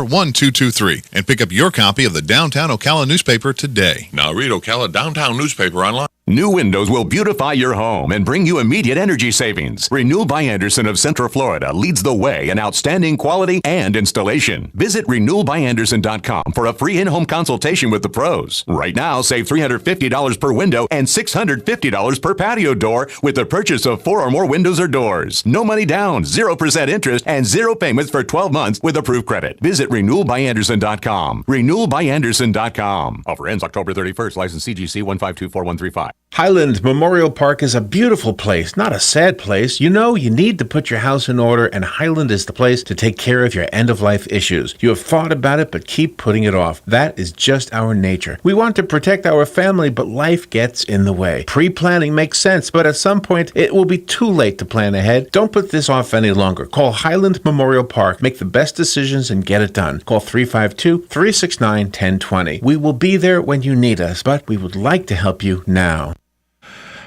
1223 and pick up your copy of the Downtown Ocala newspaper today. Now read Ocala Downtown newspaper online. New windows will beautify your home and bring you immediate energy savings. Renew by Anderson of Central Florida leads the way in outstanding quality and installation. Visit renewalbyanderson.com for a free in-home consultation with the pros. Right now, save $350 per window and $650 per patio door with the purchase of 4 or more windows or doors. No money down, 0% interest, and 0 payments for 12 months with approved credit. Visit renewalbyanderson.com. Renewalbyanderson.com. Offer ends October 31st. License CGC 1524135. Highland Memorial Park is a beautiful place, not a sad place. You know, you need to put your house in order, and Highland is the place to take care of your end-of-life issues. You have thought about it, but keep putting it off. That is just our nature. We want to protect our family, but life gets in the way. Pre-planning makes sense, but at some point, it will be too late to plan ahead. Don't put this off any longer. Call Highland Memorial Park. Make the best decisions and get it done. Call 352-369-1020. We will be there when you need us, but we would like to help you now.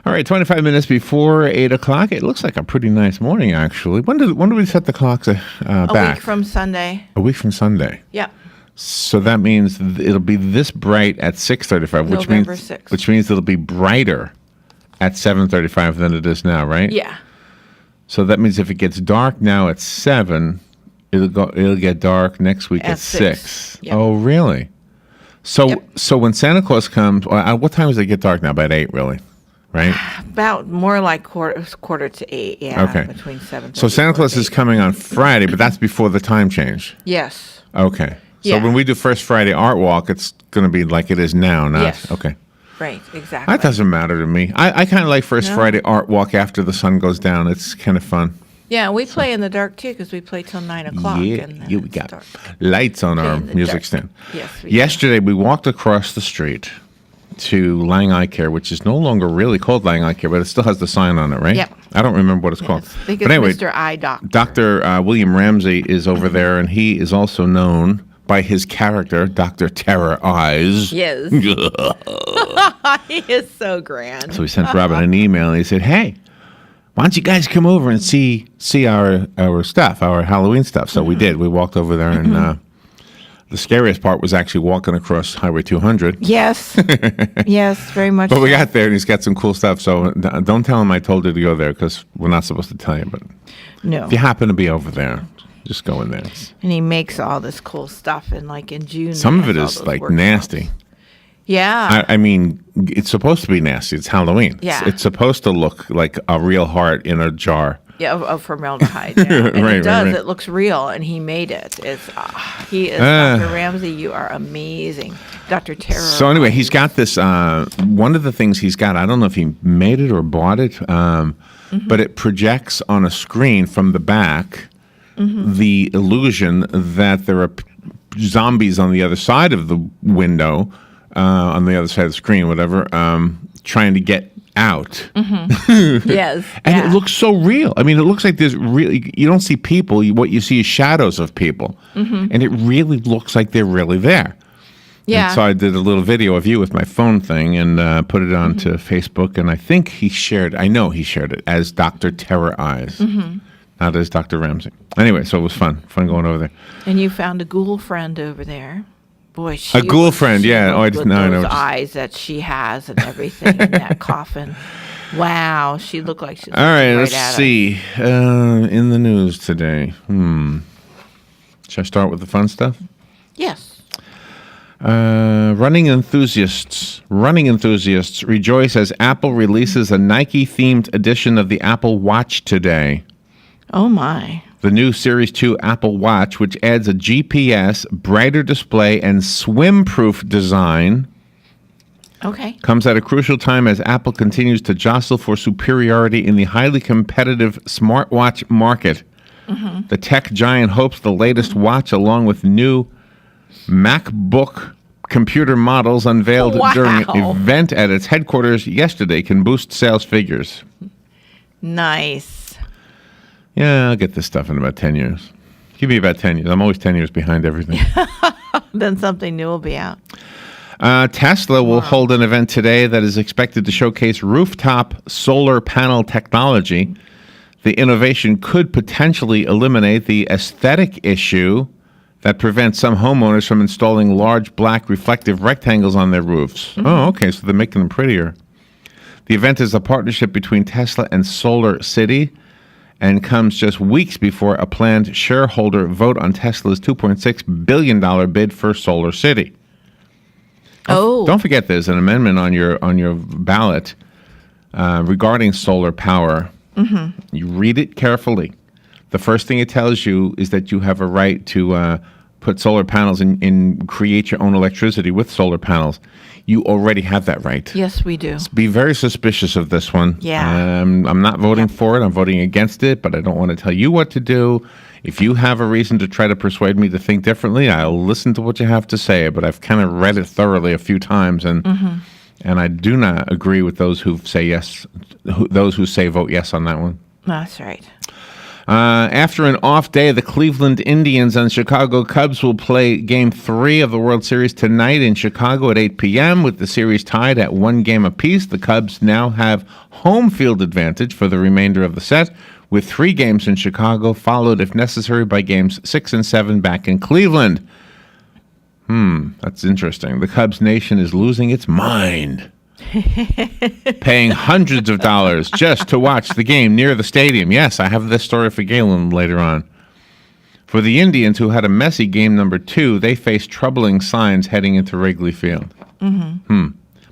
All right, 25 minutes before 8 o'clock. It looks like a pretty nice morning, actually. When do we set the clocks back? A week from Sunday. A week from Sunday. Yep. So that means it'll be this bright at 6:35, November 6th. which means it'll be brighter at 7:35 than it is now, right? Yeah. So that means if it gets dark now at 7, it'll get dark next week at 6. Yep. Oh, really? So when Santa Claus comes, what time does it get dark now? About 8, really? Right? About more like quarter to 8, yeah. Okay. Between 7. So Santa Claus is coming on Friday, but that's before the time change. Yes. Okay. So Yeah. when we do First Friday Art Walk, it's going to be like it is now, not... Yes. Okay. Right, exactly. That doesn't matter to me. I kind of like First Friday Art Walk after the sun goes down. It's kind of fun. Yeah, we play in the dark, too, because we play till 9 o'clock. Yeah, and then we it's got dark. lights on Play our in the music dark. stand. Yes, we do. Yesterday, we walked across the street to Lang Eye Care, which is no longer really called Lang Eye Care, but it still has the sign on it, right? Yep. I don't remember what it's called. Yes, I think But it's anyway, Mr. Eye Doctor. Dr. William Ramsey is over there, and he is also known by his character, Dr. Terror Eyes. Yes. He is so grand. So we sent Robin an email, and he said, hey, why don't you guys come over and see our stuff, our Halloween stuff? So we did. We walked over there, and the scariest part was actually walking across Highway 200. Yes. Yes, very much But we so. got there, and he's got some cool stuff. So don't tell him I told you to go there, because we're not supposed to tell you. But No. if you happen to be over there, just go in there. And he makes all this cool stuff, and like in June. Some of he it has is all those like workshops. nasty. Yeah. I mean, it's supposed to be nasty. It's Halloween. Yeah. It's supposed to look like a real heart in a jar. Yeah, of formaldehyde. Yeah. And Right, it does. right. It looks real, and he made it. He is Dr. Ramsey. You are amazing, Dr. Terror. So anyway, he's got this. One of the things he's got, I don't know if he made it or bought it, but it projects on a screen from the back the illusion that there are zombies on the other side of the window, on the other side of the screen, whatever, trying to get out. Yes, And yeah. it looks so real. I mean, it looks like there's really, you don't see people. What you see is shadows of people. And it really looks like they're really there. Yeah. And so I did a little video of you with my phone thing and put it onto Facebook. And I think I know he shared it as Dr. Terror Eyes, not as Dr. Ramsey. Anyway, so it was fun going over there. And you found a ghoul friend over there. Boy, A ghoul friend, yeah. Oh, I just- with no, I those know. eyes that she has and everything in that coffin. Wow, she looked like she was All right, right let's at us. see. In the news today. Should I start with the fun stuff? Yes. Running enthusiasts rejoice as Apple releases a Nike-themed edition of the Apple Watch today. Oh my. The new Series 2 Apple Watch, which adds a GPS, brighter display, and swim-proof design, Okay. comes at a crucial time as Apple continues to jostle for superiority in the highly competitive smartwatch market. The tech giant hopes the latest watch, along with new MacBook computer models unveiled during an Wow. event at its headquarters yesterday, can boost sales figures. Nice. Yeah, I'll get this stuff in about 10 years. Give me about 10 years. I'm always 10 years behind everything. Then something new will be out. Tesla will hold an event today that is expected to showcase rooftop solar panel technology. The innovation could potentially eliminate the aesthetic issue that prevents some homeowners from installing large black reflective rectangles on their roofs. Oh, okay, so they're making them prettier. The event is a partnership between Tesla and Solar City and comes just weeks before a planned shareholder vote on Tesla's $2.6 billion bid for Solar City. Don't forget there's an amendment on your ballot regarding solar power. You read it carefully. The first thing it tells you is that you have a right to put solar panels and create your own electricity with solar panels. You already have that right. Yes, we do. Be very suspicious of this one. Yeah. I'm not voting for it. I'm voting against it, but I don't want to tell you what to do. If you have a reason to try to persuade me to think differently, I'll listen to what you have to say. But I've kind of read it thoroughly a few times, and I do not agree with those who say yes, those who say vote yes on that one. That's right. After an off day, the Cleveland Indians and Chicago Cubs will play Game 3 of the World Series tonight in Chicago at 8 p.m. With the series tied at 1 game apiece, the Cubs now have home field advantage for the remainder of the set, with 3 games in Chicago, followed, if necessary, by games 6 and 7 back in Cleveland. That's interesting. The Cubs nation is losing its mind. Paying hundreds of dollars just to watch the game near the stadium. Yes, I have this story for Galen later on. For the Indians, who had a messy game number 2, they face troubling signs heading into Wrigley Field.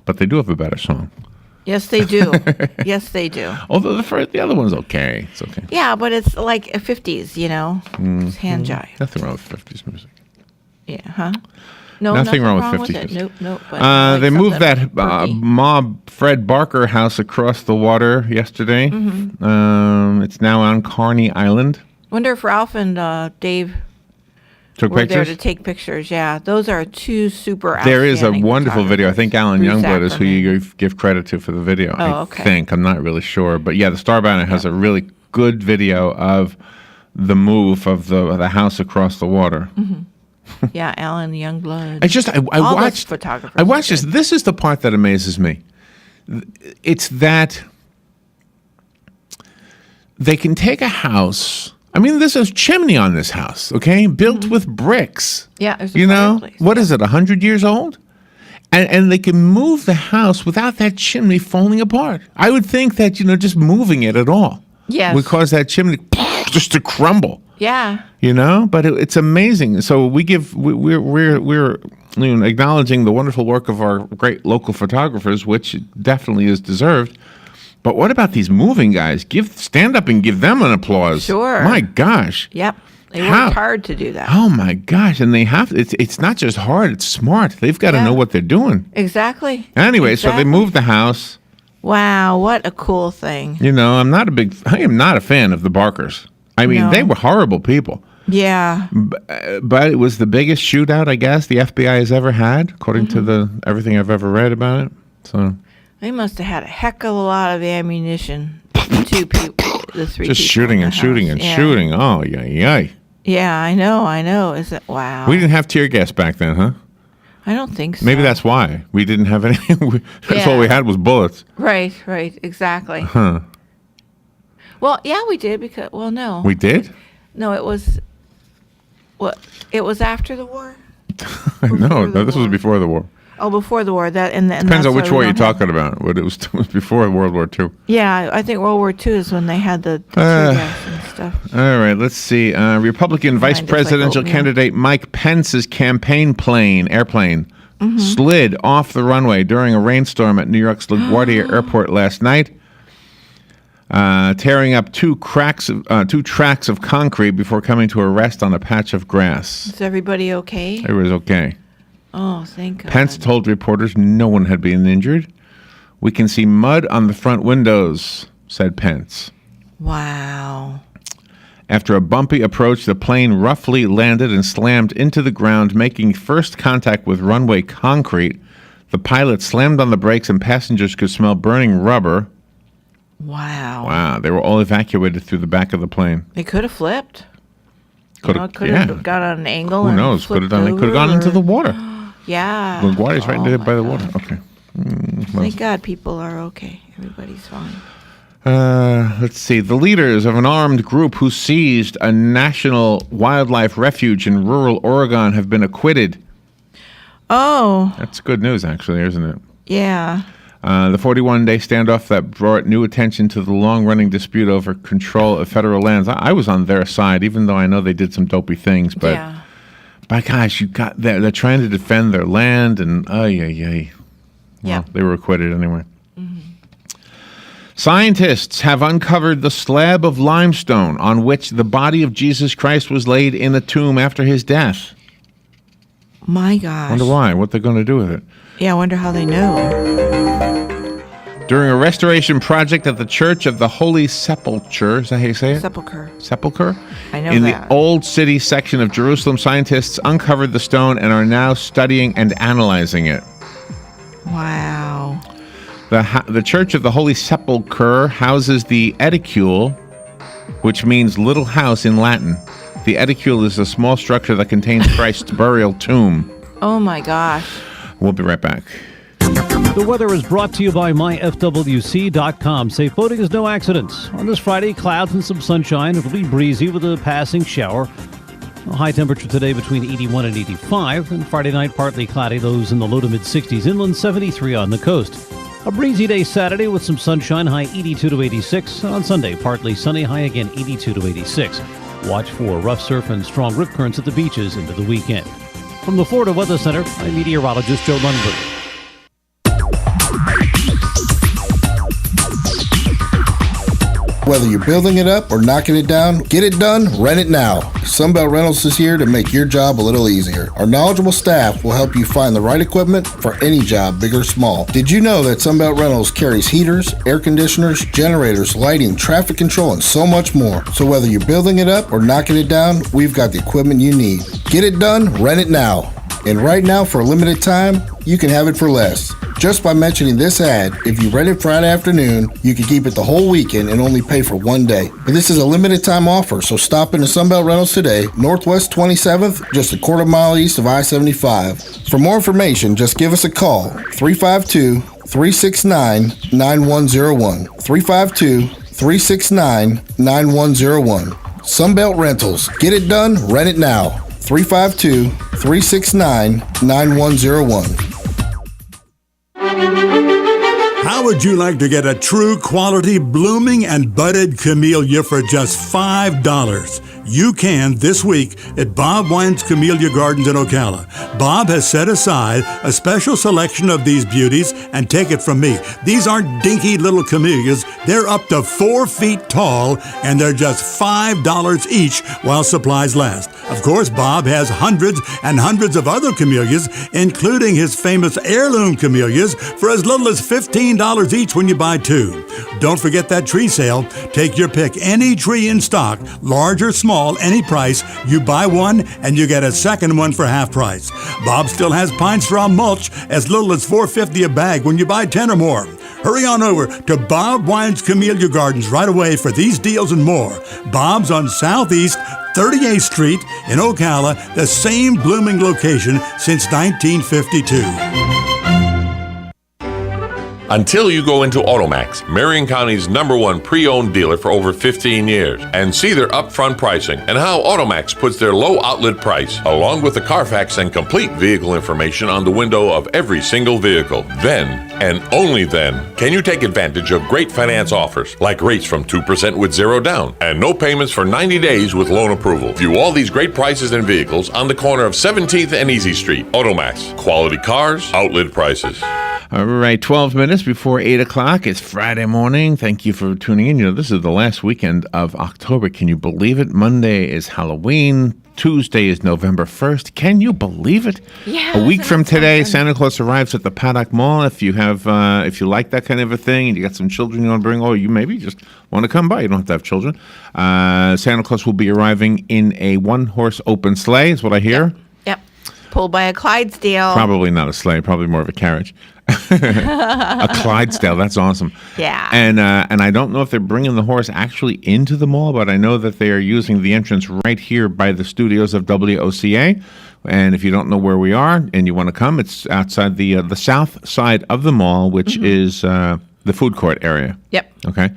But they do have a better song. Yes, they do. Yes, they do. Although the other one's okay. It's okay. Yeah, but it's like a 50s, you know? It's hand jive. Nothing wrong with 50s music. Yeah, huh? No, nothing wrong with 50s it. music. Nope. But They moved that quirky. mob Fred Barker house across the water yesterday. It's now on Carney Island. Wonder if Ralph and Dave Took were there pictures? to take pictures. Yeah, those are 2 super There is a outstanding wonderful video. I photographers. think Alan Bruce Youngblood is who Ackerman. you give credit to for the video. Oh, okay. I think. I'm not really sure. But yeah, the Star Banner has a really good video of the move of the house across the water. Yeah, Alan Youngblood. I All those watched photographers I watched are this. good. This is the part that amazes me. It's that they can take a house. I mean, there's a chimney on this house, okay, built with bricks. Yeah, there's a you know fireplace, what is it? 100 years old, and they can move the house without that chimney falling apart. I would think that just moving it at all Yes. would cause that chimney just to crumble. Yeah. But it's amazing. So we're acknowledging the wonderful work of our great local photographers, which definitely is deserved. But what about these moving guys? Stand up and give them an applause. Sure. My gosh. Yep. They How? worked hard to do that. Oh my gosh. And they have it's not just hard, it's smart. They've got to Yeah. know what they're doing. Exactly. Anyway, so they Exactly. moved the house. Wow, what a cool thing. I am not a fan of the Barkers. I mean, No. they were horrible people. Yeah. But it was the biggest shootout, I guess, the FBI has ever had, according to everything I've ever read about it. So They must have had a heck of a lot of ammunition. The 2 people, the 3 just people shooting in and the shooting house. and Yeah. shooting. Oh, yeah. Yeah, I know. Is it wow? We didn't have tear gas back then, huh? I don't think so. Maybe that's why we didn't have any. That's all Yeah. we had was bullets. right, exactly. Huh? Well, yeah, we did because no. We did? No, it was it was after the war? No, the this was war. before the war. Oh, before the war. And Depends that's on which why we war you're don't have- talking about. But it was before World War II. Yeah, I think World War II is when they had the tear gas and stuff. All right, let's see. Republican Vice Kind of like Presidential oatmeal. candidate Mike Pence's campaign airplane, slid off the runway during a rainstorm at New York's LaGuardia Airport last night, tearing up two tracks of concrete before coming to a rest on a patch of grass. Is everybody okay? It was okay. Oh, thank God. Pence told reporters no one had been injured. "We can see mud on the front windows," said Pence. Wow. After a bumpy approach, the plane roughly landed and slammed into the ground, making first contact with runway concrete. The pilot slammed on the brakes and passengers could smell burning rubber. Wow. Wow, they were all evacuated through the back of the plane. They could have flipped. Could Could have got on an angle. Who and knows? Could have flipped done. They could have over, gone into the or- water. Yeah. LaGuardia's right Oh there my by the God. water. Okay. Thank God people are okay. Everybody's fine. Let's see. The leaders of an armed group who seized a national wildlife refuge in rural Oregon have been acquitted. Oh. That's good news, actually, isn't it? Yeah. The 41-day standoff that brought new attention to the long-running dispute over control of federal lands. I was on their side, even though I know they did some dopey things. But, by gosh, they're trying to defend their land, and Well, they were acquitted anyway. Scientists have uncovered the slab of limestone on which the body of Jesus Christ was laid in a tomb after his death. My gosh. Wonder why? What they're going to do with it? Yeah, I wonder how they know. During a restoration project at the Church of the Holy Sepulchre, is that how you say it? Sepulchre? I know in that. the Old City section of Jerusalem, scientists uncovered the stone and are now studying and analyzing it. Wow. The Church of the Holy Sepulchre houses the edicule, which means little house in Latin. The edicule is a small structure that contains Christ's burial tomb. Oh my gosh. We'll be right back. The weather is brought to you by myfwc.com. Safe boating is no accidents. On this Friday, clouds and some sunshine. It'll be breezy with a passing shower. A high temperature today between 81 and 85. And Friday night, partly cloudy, lows in the low to mid-60s. Inland 73 on the coast. A breezy day Saturday with some sunshine, high 82 to 86. On Sunday, partly sunny, high again 82 to 86. Watch for rough surf and strong rip currents at the beaches into the weekend. From the Florida Weather Center, I'm meteorologist Joe Lundberg. Whether you're building it up or knocking it down, get it done, rent it now. Sunbelt Rentals is here to make your job a little easier. Our knowledgeable staff will help you find the right equipment for any job, big or small. Did you know that Sunbelt Rentals carries heaters, air conditioners, generators, lighting, traffic control, and so much more? So whether you're building it up or knocking it down, we've got the equipment you need. Get it done, rent it now. And right now, for a limited time, you can have it for less. Just by mentioning this ad, if you rent it Friday afternoon, you can keep it the whole weekend and only pay for one day. But this is a limited time offer, so stop into Sunbelt Rentals today, Northwest 27th, just a quarter mile east of I-75. For more information, just give us a call, 352-369-9101. 352-369-9101. Sunbelt Rentals. Get it done, rent it now. 352-369-9101. How would you like to get a true quality blooming and budded camellia for just $5? You can this week at Bob Wine's Camellia Gardens in Ocala. Bob has set aside a special selection of these beauties, and take it from me, these aren't dinky little camellias. They're up to 4 feet tall, and they're just $5 each while supplies last. Of course, Bob has hundreds and hundreds of other camellias, including his famous heirloom camellias, for as little as $15 each when you buy 2. Don't forget that tree sale. Take your pick, any tree in stock, large or small, any price. You buy one and you get a second one for half price. Bob still has pine straw mulch as little as $4.50 a bag when you buy 10 or more. Hurry on over to Bob Wine's Camellia Gardens right away for these deals and more. Bob's on Southeast 38th Street in Ocala, the same blooming location since 1952. Until you go into Automax, Marion County's #1 pre-owned dealer for over 15 years, and see their upfront pricing and how Automax puts their low outlet price, along with the Carfax and complete vehicle information on the window of every single vehicle. Then, and only then, can you take advantage of great finance offers, like rates from 2% with 0 down, and no payments for 90 days with loan approval. View all these great prices and vehicles on the corner of 17th and Easy Street. Automax. Quality cars, outlet prices. All right, 12 minutes before 8 o'clock. It's Friday morning. Thank you for tuning in. You know, this is the last weekend of October. Can you believe it? Monday is Halloween. Tuesday is November 1st. Can you believe it? Yeah. A week from today, Santa Claus arrives at the Paddock Mall. If you have, if you like that kind of a thing, and you got some children you want to bring, or you maybe just want to come by, you don't have to have children. Santa Claus will be arriving in a one-horse open sleigh, is what I hear. Yep. Pulled by a Clydesdale. Probably not a sleigh, probably more of a carriage. A Clydesdale, that's awesome. Yeah. And I don't know if they're bringing the horse actually into the mall, but I know that they are using the entrance right here by the studios of WOCA. And if you don't know where we are and you want to come, it's outside the south side of the mall, which is the food court area. Yep. Okay.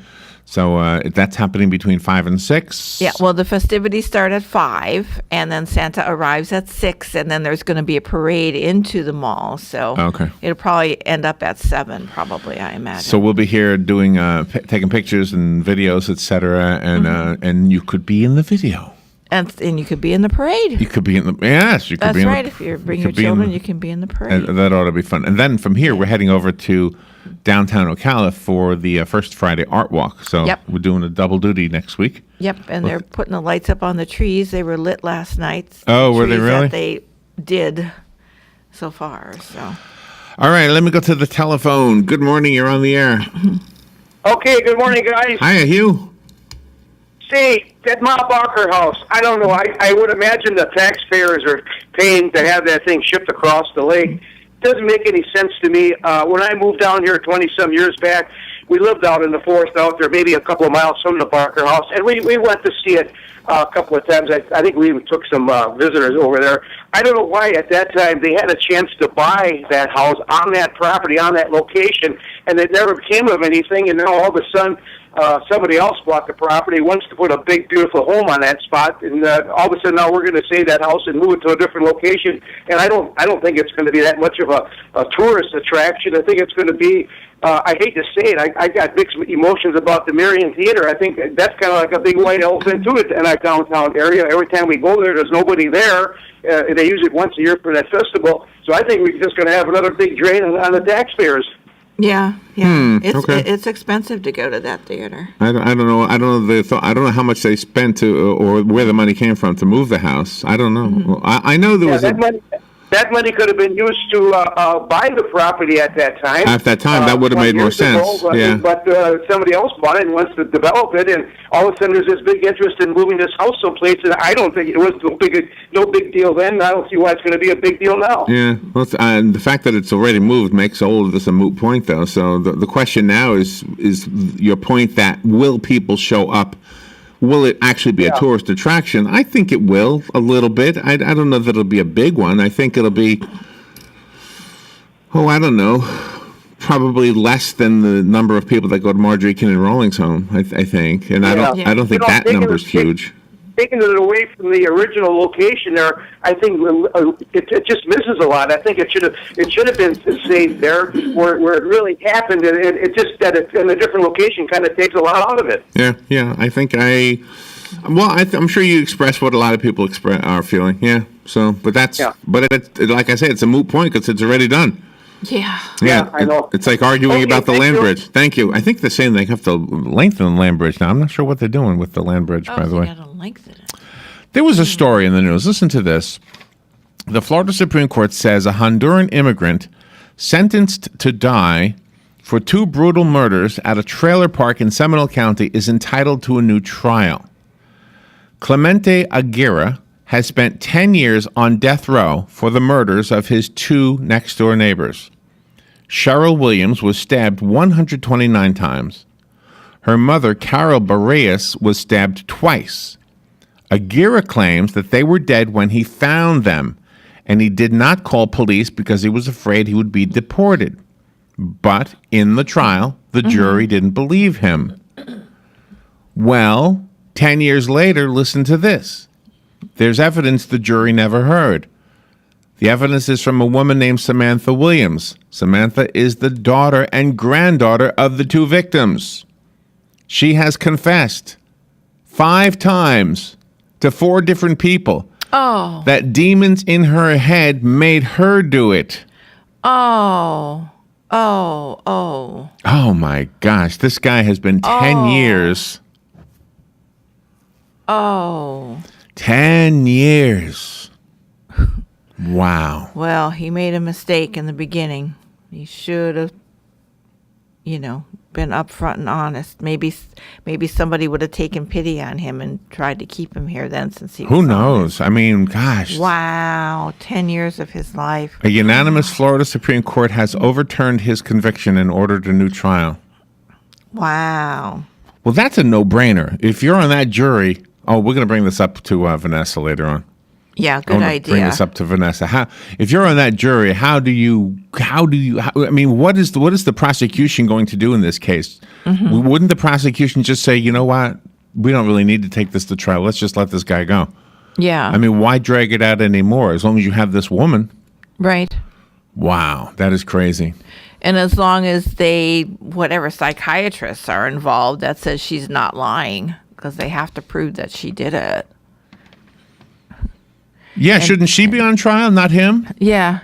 So that's happening between 5 and 6. Yeah, well, the festivities start at 5, and then Santa arrives at 6, and then there's going to be a parade into the mall. So Okay. it'll probably end up at 7, probably, I imagine. So we'll be here doing taking pictures and videos, etc. And you could be in the video. And you could be in the parade. You could be in the you could That's be in right. the, If you bring you your could be in children, the- you can be in the parade. that ought to be fun. And then from here, we're heading over to downtown Ocala for the First Friday Art Walk. So Yep. we're doing a double duty next week. Yep, and they're putting the lights up on the trees. They were lit last night. Oh, the were they trees really? That they did so far. So All right, let me go to the telephone. Good morning. You're on the air. Okay, good morning, guys. Hiya, Hugh. See, that Ma Barker house, I don't know. I would imagine the taxpayers are paying to have that thing shipped across the lake. Doesn't make any sense to me. When I moved down here 20-some years back, we lived out in the forest out there, maybe a couple of miles from the Barker house, and we went to see it a couple of times. I think we even took some visitors over there. I don't know why at that time they had a chance to buy that house on that property, on that location, and it never came of anything, and now all of a sudden somebody else bought the property, wants to put a big, beautiful home on that spot, and all of a sudden now we're going to save that house and move it to a different location. And I don't think it's going to be that much of a tourist attraction. I think it's going to be, I hate to say it, I got mixed emotions about the Marion Theater. I think that's kind of like a big white elephant to it in our downtown area. Every time we go there, there's nobody there. They use it once a year for that festival. So I think we're just going to have another big drain on the taxpayers. yeah, okay. it's expensive to go to that theater. I don't know. I don't know. I don't know how much they spent to, or where the money came from to move the house. I don't know. Mm-hmm. I know there was That money could have been used to buy the property at that time. At that time, that would have made more sense. But somebody else bought it and wants to develop it, and all of a sudden there's this big interest in moving this house someplace. And I don't think it was no big deal then. I don't see why it's going to be a big deal now. Yeah, well, and the fact that it's already moved makes all of this a moot point, though. So the question now is your point that will people show up? Will it actually be a tourist attraction? I think it will, a little bit. I don't know that it'll be a big one. I think it'll be, I don't know, probably less than the number of people that go to Marjorie Kinnan Rawlings' home, I think. And I don't think that number's huge. Taking it away from the original location there, I think it just misses a lot. I think it should have been saved there where it really happened. And it just that it's in a different location kind of takes a lot out of it. Yeah. I think I'm sure you express what a lot of people are feeling. Yeah. So, but like I said, it's a moot point because it's already done. Yeah, I know. It's like arguing about the land bridge. Thank you. I think they're saying they have to lengthen the land bridge now. I'm not sure what they're doing with the land bridge, by the way. Gotta lengthen it. There was a story in the news. Listen to this. The Florida Supreme Court says a Honduran immigrant sentenced to die for 2 brutal murders at a trailer park in Seminole County is entitled to a new trial. Clemente Aguirre has spent 10 years on death row for the murders of his 2 next-door neighbors. Cheryl Williams was stabbed 129 times. Her mother, Carol Barreas, was stabbed twice. Aguirre claims that they were dead when he found them, and he did not call police because he was afraid he would be deported. But in the trial, the jury didn't believe him. Well, 10 years later, listen to this. There's evidence the jury never heard. The evidence is from a woman named Samantha Williams. Samantha is the daughter and granddaughter of the 2 victims. She has confessed 5 times to 4 different people that demons in her head made her do it. Oh my gosh, this guy has been 10 years. 10 years. Wow. Well, he made a mistake in the beginning. He should have, been upfront and honest. Maybe somebody would have taken pity on him and tried to keep him here then, since he was Who knows? I mean, gosh. Wow, 10 years of his life. A unanimous Florida Supreme Court has overturned his conviction and ordered a new trial. Wow. Well, that's a no-brainer. If you're on that jury, we're going to bring this up to Vanessa later on. Yeah, good idea. Bring this up to Vanessa. If you're on that jury, I mean, what is the prosecution going to do in this case? Mm-hmm. Wouldn't the prosecution just say, you know what, we don't really need to take this to trial. Let's just let this guy go. Yeah. I mean, why drag it out anymore? As long as you have this woman. Right. Wow, that is crazy. And as long as whatever psychiatrists are involved that says she's not lying, because they have to prove that she did it. Yeah, shouldn't she be on trial, not him? Yeah,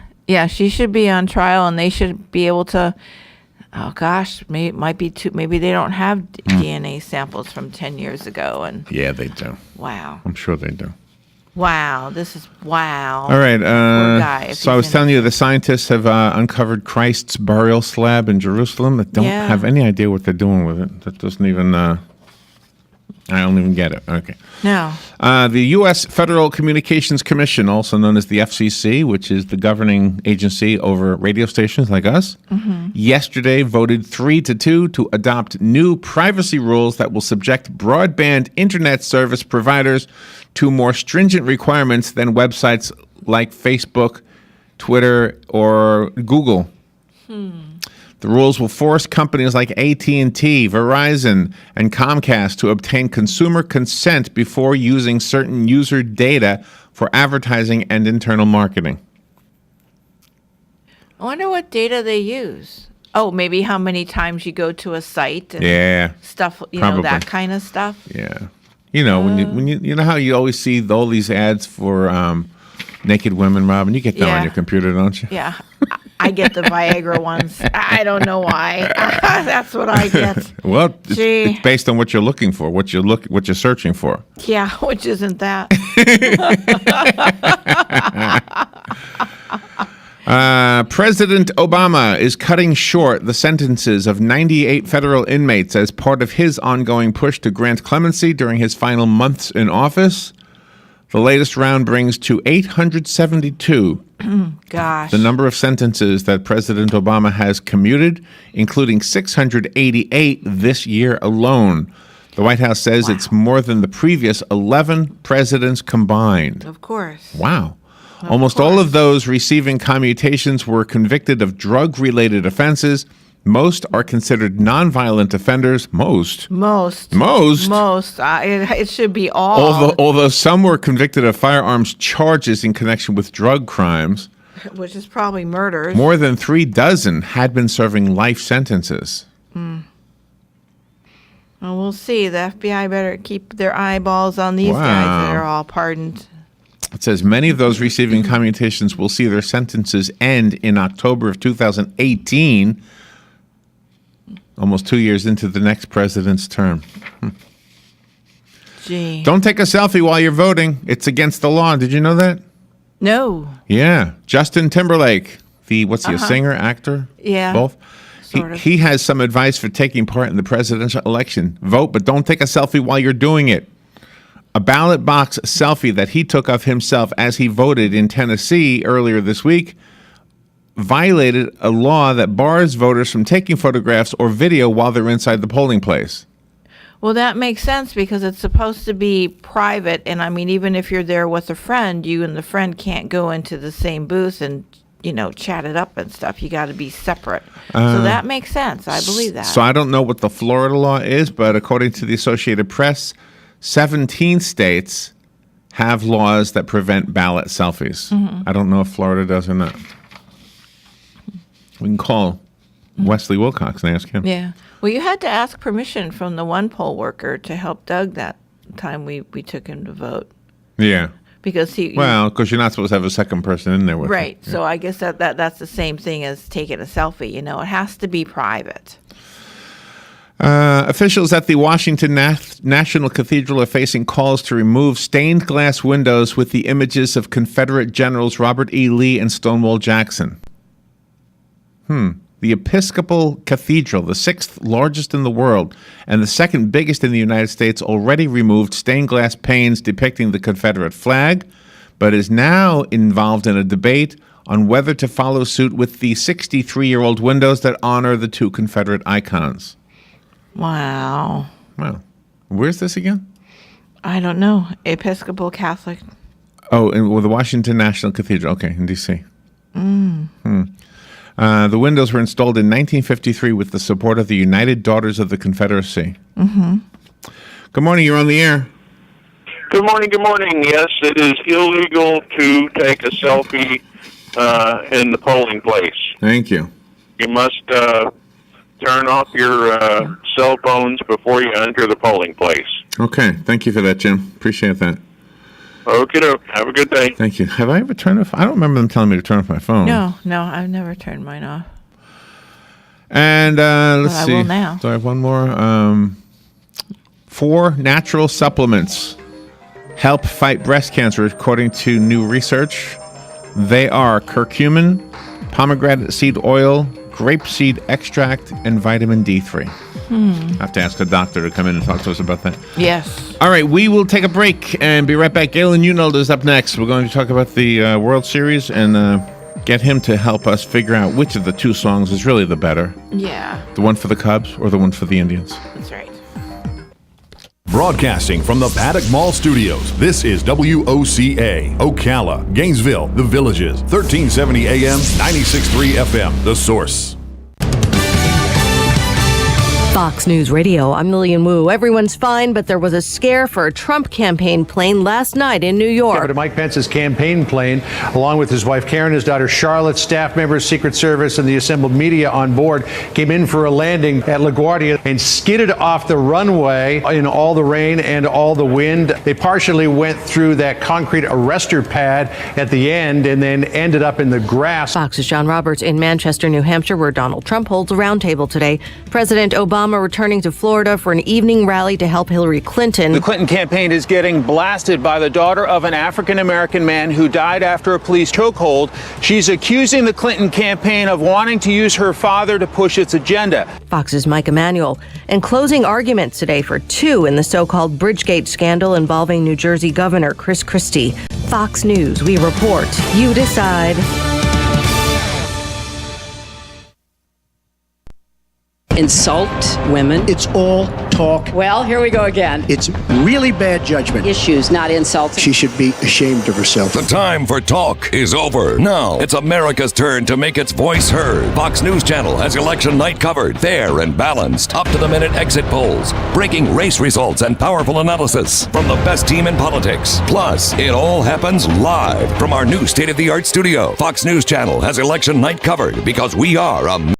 she should be on trial, and they should be able to. Oh gosh, maybe they don't have DNA samples from 10 years ago, and yeah, they do. Wow, I'm sure they do. Wow, this is wow. All right, poor guy, so I was telling you the scientists have uncovered Christ's burial slab in Jerusalem. That don't have any idea what they're doing with it. That doesn't even. I don't even get it. Okay. No. The U.S. Federal Communications Commission, also known as the FCC, which is the governing agency over radio stations like us, yesterday voted 3-2 to adopt new privacy rules that will subject broadband internet service providers to more stringent requirements than websites like Facebook, Twitter, or Google. The rules will force companies like AT&T, Verizon, and Comcast to obtain consumer consent before using certain user data for advertising and internal marketing. I wonder what data they use. Oh, maybe how many times you go to a site and stuff, know, that kind of stuff. Yeah. You know, when you know how you always see all these ads for naked women, Robin? You get that on your computer, don't you? Yeah. I get the Viagra ones. I don't know why. That's what I get. Well, it's based on what you're looking for, what you're searching for. Yeah, which isn't that. President Obama is cutting short the sentences of 98 federal inmates as part of his ongoing push to grant clemency during his final months in office. The latest round brings to 872 Gosh. the number of sentences that President Obama has commuted, including 688 this year alone. The White House says it's more than the previous 11 presidents combined. Of course. Wow. Almost all of those receiving commutations were convicted of drug-related offenses. Most are considered nonviolent offenders. Most. It should be all. Although some were convicted of firearms charges in connection with drug crimes. Which is probably murders. More than 36 had been serving life sentences. Well, we'll see. The FBI better keep their eyeballs on these guys that are all pardoned. It says many of those receiving commutations will see their sentences end in October of 2018. Almost 2 years into the next president's term. Gee. Don't take a selfie while you're voting. It's against the law. Did you know that? No. Yeah. Justin Timberlake, a singer, actor? Yeah. Both? He has some advice for taking part in the presidential election. Vote, but don't take a selfie while you're doing it. A ballot box selfie that he took of himself as he voted in Tennessee earlier this week violated a law that bars voters from taking photographs or video while they're inside the polling place. Well, that makes sense because it's supposed to be private. And I mean, even if you're there with a friend, you and the friend can't go into the same booth and, chat it up and stuff. You got to be separate. So that makes sense. I believe that. So I don't know what the Florida law is, but according to the Associated Press, 17 states have laws that prevent ballot selfies. I don't know if Florida does or not. We can call Wesley Wilcox and ask him. Yeah. Well, you had to ask permission from the one poll worker to help Doug that time we took him to vote. Yeah. Because because you're not supposed to have a second person in there with right. you. So I guess that's the same thing as taking a selfie. It has to be private. Officials at the Washington National Cathedral are facing calls to remove stained glass windows with the images of Confederate Generals Robert E. Lee and Stonewall Jackson. The Episcopal Cathedral, the 6th largest in the world and the 2nd biggest in the United States, already removed stained glass panes depicting the Confederate flag, but is now involved in a debate on whether to follow suit with the 63-year-old windows that honor the two Confederate icons. Wow. Where's this again? I don't know. Episcopal Catholic. Oh, and with the Washington National Cathedral. Okay, in D.C. The windows were installed in 1953 with the support of the United Daughters of the Confederacy. Good morning. You're on the air. Good morning, good morning. Yes, it is illegal to take a selfie in the polling place. Thank you. You must turn off your cell phones before you enter the polling place. Okay. Thank you for that, Jim. Appreciate that. Okay, have a good day. Thank you. Have I ever turned off? I don't remember them telling me to turn off my phone. No, I've never turned mine off. And let's see. I will now. Do I have one more? 4 natural supplements help fight breast cancer, according to new research. They are curcumin, pomegranate seed oil, grapeseed extract, and vitamin D3. I have to ask a doctor to come in and talk to us about that. Yes. All right, we will take a break and be right back. Galen Unald is up next. We're going to talk about the World Series and get him to help us figure out which of the 2 songs is really the better. Yeah. The one for the Cubs or the one for the Indians. That's right. Broadcasting from the Paddock Mall Studios, this is WOCA, Ocala, Gainesville, The Villages, 1370 AM, 96.3 FM, The Source. Fox News Radio, I'm Lillian Wu. Everyone's fine, but there was a scare for a Trump campaign plane last night in New York. To Mike Pence's campaign plane, along with his wife Karen, his daughter Charlotte, staff members, Secret Service, and the assembled media on board, came in for a landing at LaGuardia and skidded off the runway in all the rain and all the wind. They partially went through that concrete arrestor pad at the end and then ended up in the grass. Fox's John Roberts in Manchester, New Hampshire, where Donald Trump holds a roundtable today. President Obama returning to Florida for an evening rally to help Hillary Clinton. The Clinton campaign is getting blasted by the daughter of an African-American man who died after a police chokehold. She's accusing the Clinton campaign of wanting to use her father to push its agenda. Fox's Mike Emanuel. And closing arguments today for 2 in the so-called Bridgegate scandal involving New Jersey Governor Chris Christie. Fox News, we report. You decide. Insult women. It's all talk. Well, here we go again. It's really bad judgment. Issues, not insults. She should be ashamed of herself. The time for talk is over. Now it's America's turn to make its voice heard. Fox News Channel has election night covered, fair and balanced, up-to-the-minute exit polls, breaking race results, and powerful analysis from the best team in politics. Plus, it all happens live from our new state-of-the-art studio. Fox News Channel has election night covered because we are a